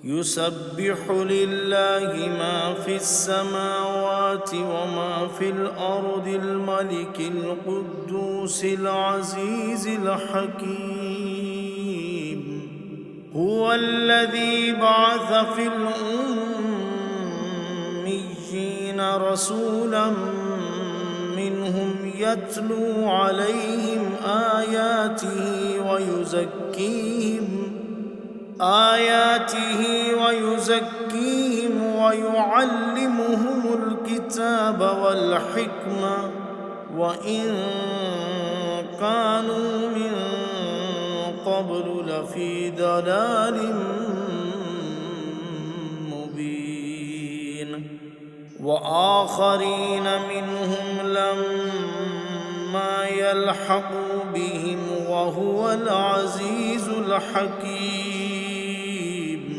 يسبح لله ما في السماوات وما في الأرض الملك القدوس العزيز الحكيم. هو الذي بعث في الأميين رسولا منهم يتلو عليهم آياته ويزكيهم ويعلمهم الكتاب والحكمة وإن كانوا من قبل لفي ضلال مبين. وآخرين منهم لما يلحقوا بهم وهو العزيز الحكيم.